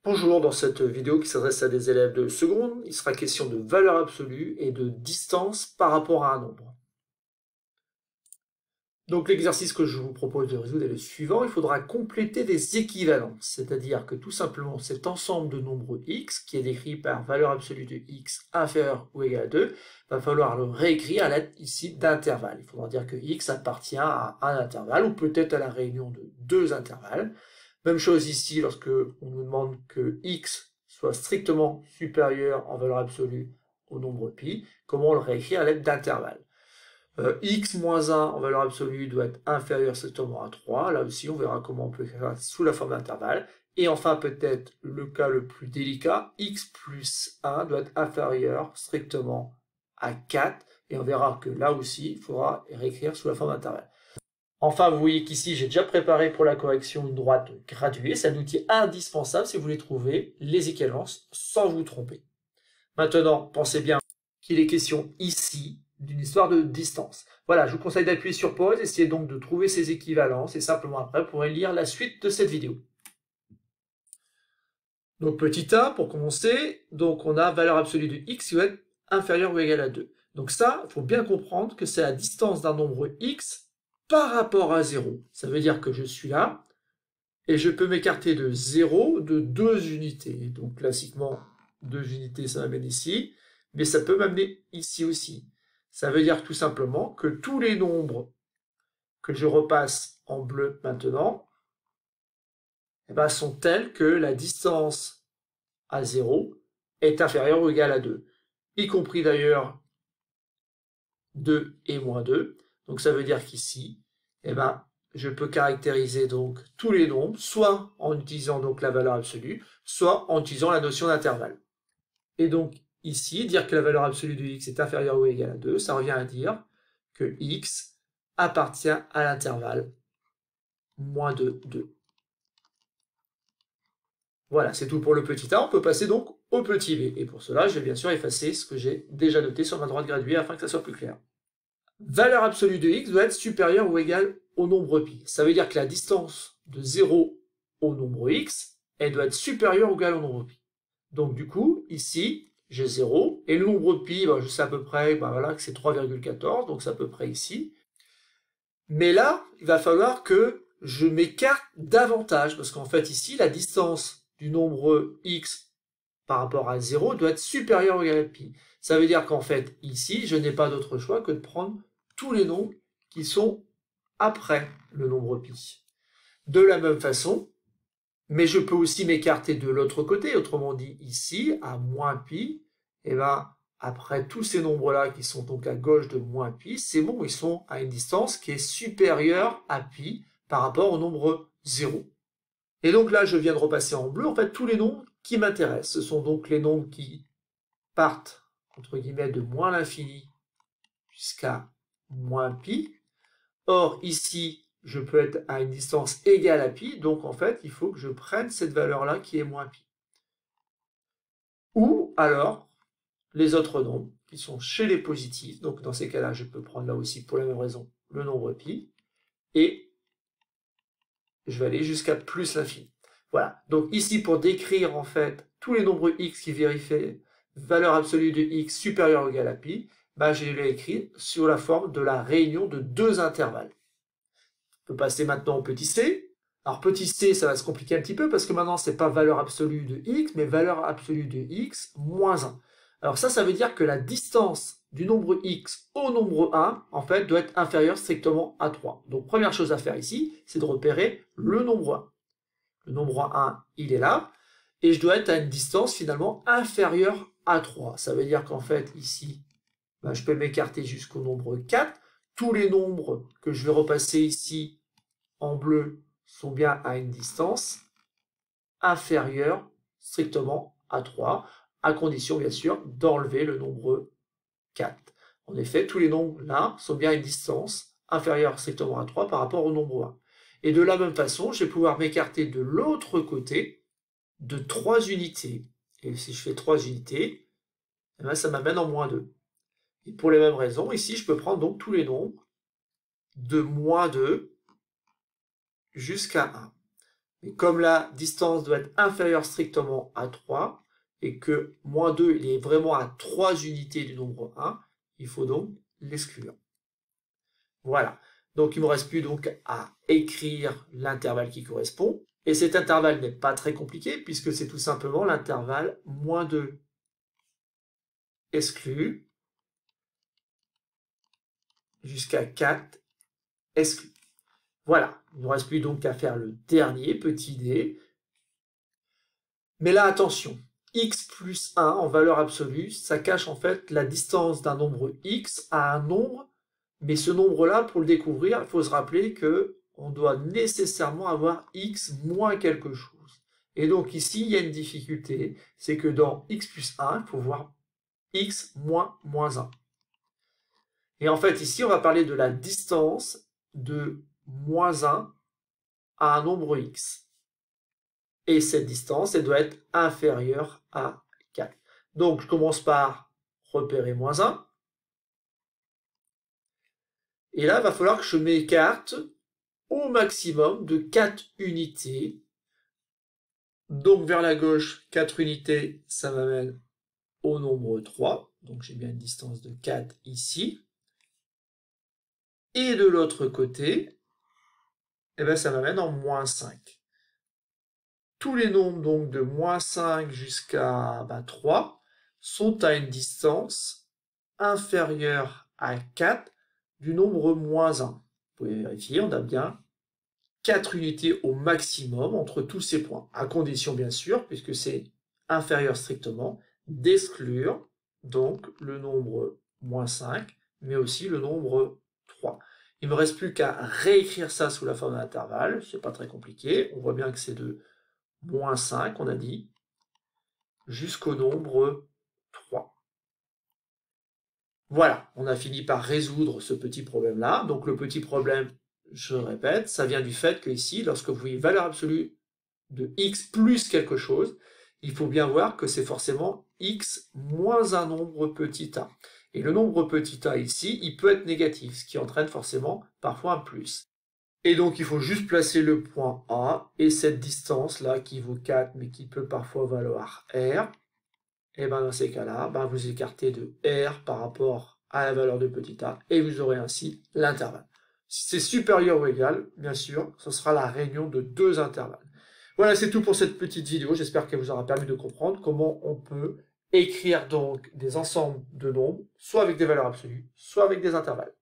Bonjour, dans cette vidéo qui s'adresse à des élèves de seconde, il sera question de valeur absolue et de distance par rapport à un nombre. Donc l'exercice que je vous propose de résoudre est le suivant. Il faudra compléter des équivalences, c'est-à-dire que tout simplement cet ensemble de nombres x, qui est décrit par valeur absolue de x inférieure ou égale à 2, va falloir le réécrire à l'aide ici d'intervalles. Il faudra dire que x appartient à un intervalle, ou peut-être à la réunion de deux intervalles. Même chose ici, lorsque on nous demande que x soit strictement supérieur en valeur absolue au nombre pi, comment on le réécrit à l'aide d'intervalles. X moins 1 en valeur absolue doit être inférieur strictement à 3. Là aussi, on verra comment on peut écrire ça sous la forme d'intervalle. Et enfin, peut-être le cas le plus délicat, x plus 1 doit être inférieur strictement à 4. Et on verra que là aussi, il faudra réécrire sous la forme d'intervalle. Enfin, vous voyez qu'ici, j'ai déjà préparé pour la correction une droite graduée. C'est un outil indispensable si vous voulez trouver les équivalences sans vous tromper. Maintenant, pensez bien qu'il est question ici d'une histoire de distance. Voilà, je vous conseille d'appuyer sur pause, essayez donc de trouver ces équivalences et simplement après, vous pourrez lire la suite de cette vidéo. Donc petit a, pour commencer, donc on a valeur absolue de x qui va être inférieure ou égale à 2. Donc ça, il faut bien comprendre que c'est la distance d'un nombre x par rapport à 0. Ça veut dire que je suis là, et je peux m'écarter de 0 de 2 unités. Donc classiquement, 2 unités, ça m'amène ici, mais ça peut m'amener ici aussi. Ça veut dire tout simplement que tous les nombres que je repasse en bleu maintenant, eh ben, sont tels que la distance à 0 est inférieure ou égale à 2, y compris d'ailleurs 2 et moins 2. Donc ça veut dire qu'ici, eh ben, je peux caractériser donc tous les nombres, soit en utilisant donc la valeur absolue, soit en utilisant la notion d'intervalle. Et donc ici, dire que la valeur absolue de x est inférieure ou égale à 2, ça revient à dire que x appartient à l'intervalle moins de 2. Voilà, c'est tout pour le petit a. On peut passer donc au petit b. Et pour cela, je vais bien sûr effacer ce que j'ai déjà noté sur ma droite graduée afin que ça soit plus clair. Valeur absolue de x doit être supérieure ou égale au nombre pi. Ça veut dire que la distance de 0 au nombre x, elle doit être supérieure ou égale au nombre pi. Donc du coup, ici, j'ai 0, et le nombre pi, je sais à peu près voilà, que c'est 3,14, donc c'est à peu près ici. Mais là, il va falloir que je m'écarte davantage, parce qu'en fait ici, la distance du nombre x par rapport à 0 doit être supérieure ou égale à pi. Ça veut dire qu'en fait, ici, je n'ai pas d'autre choix que de prendre tous les nombres qui sont après le nombre pi. De la même façon, mais je peux aussi m'écarter de l'autre côté, autrement dit ici, à moins pi, et après tous ces nombres-là qui sont donc à gauche de moins pi, c'est bon, ils sont à une distance qui est supérieure à pi par rapport au nombre 0. Et donc là, je viens de repasser en bleu, en fait, tous les nombres qui m'intéressent. Ce sont donc les nombres qui partent, entre guillemets, de moins l'infini jusqu'à moins pi. Or, ici, je peux être à une distance égale à pi, donc en fait, il faut que je prenne cette valeur-là qui est moins pi. Ou alors, les autres nombres qui sont chez les positifs, donc dans ces cas-là, je peux prendre là aussi, pour la même raison, le nombre pi, et je vais aller jusqu'à plus l'infini. Voilà, donc ici, pour décrire en fait tous les nombres x qui vérifient valeur absolue de x supérieure ou égale à pi, je l'ai écrit sur la forme de la réunion de deux intervalles. On peut passer maintenant au petit c. Alors petit c, ça va se compliquer un petit peu parce que maintenant, ce n'est pas valeur absolue de x, mais valeur absolue de x moins 1. Alors ça veut dire que la distance du nombre x au nombre 1, en fait, doit être inférieure strictement à 3. Donc première chose à faire ici, c'est de repérer le nombre 1. Le nombre 1, il est là, et je dois être à une distance finalement inférieure à 3. Ça veut dire qu'en fait, ici, je peux m'écarter jusqu'au nombre 4. Tous les nombres que je vais repasser ici en bleu sont bien à une distance inférieure strictement à 3, à condition bien sûr d'enlever le nombre 4. En effet, tous les nombres là sont bien à une distance inférieure strictement à 3 par rapport au nombre 1. Et de la même façon, je vais pouvoir m'écarter de l'autre côté de 3 unités. Et si je fais 3 unités, ça m'amène en moins 2. Et pour les mêmes raisons, ici, je peux prendre donc tous les nombres de moins 2 jusqu'à 1. Mais comme la distance doit être inférieure strictement à 3, et que moins 2, il est vraiment à 3 unités du nombre 1, il faut donc l'exclure. Voilà. Donc il ne me reste plus donc à écrire l'intervalle qui correspond. Et cet intervalle n'est pas très compliqué, puisque c'est tout simplement l'intervalle moins 2 exclu jusqu'à 4 exclu. Voilà, il ne nous reste plus donc qu'à faire le dernier petit dé. Mais là, attention, x plus 1 en valeur absolue, ça cache en fait la distance d'un nombre x à un nombre, mais ce nombre-là, pour le découvrir, il faut se rappeler que on doit nécessairement avoir x moins quelque chose. Et donc ici, il y a une difficulté, c'est que dans x plus 1, il faut voir x moins moins 1. Et en fait, ici, on va parler de la distance de moins 1 à un nombre x. Et cette distance, elle doit être inférieure à 4. Donc, je commence par repérer moins 1. Et là, il va falloir que je m'écarte au maximum de 4 unités. Donc, vers la gauche, 4 unités, ça m'amène au nombre 3. Donc, j'ai bien une distance de 4 ici. Et de l'autre côté, eh ben, ça m'amène en moins 5. Tous les nombres donc de moins 5 jusqu'à 3 sont à une distance inférieure à 4 du nombre moins 1. Vous pouvez vérifier, on a bien 4 unités au maximum entre tous ces points, à condition bien sûr, puisque c'est inférieur strictement, d'exclure donc le nombre moins 5, mais aussi le nombre 3. Il ne me reste plus qu'à réécrire ça sous la forme d'un intervalle, c'est pas très compliqué, on voit bien que c'est de moins 5, on a dit, jusqu'au nombre 3. Voilà, on a fini par résoudre ce petit problème-là. Donc le petit problème, je répète, ça vient du fait que ici, lorsque vous voyez valeur absolue de x plus quelque chose, il faut bien voir que c'est forcément x moins un nombre petit a. Et le nombre petit a ici, il peut être négatif, ce qui entraîne forcément parfois un plus. Et donc, il faut juste placer le point A et cette distance-là qui vaut 4, mais qui peut parfois valoir R. Et bien, dans ces cas-là, vous écartez de R par rapport à la valeur de petit a et vous aurez ainsi l'intervalle. Si c'est supérieur ou égal, bien sûr, ce sera la réunion de deux intervalles. Voilà, c'est tout pour cette petite vidéo. J'espère qu'elle vous aura permis de comprendre comment on peut écrire donc des ensembles de nombres, soit avec des valeurs absolues, soit avec des intervalles.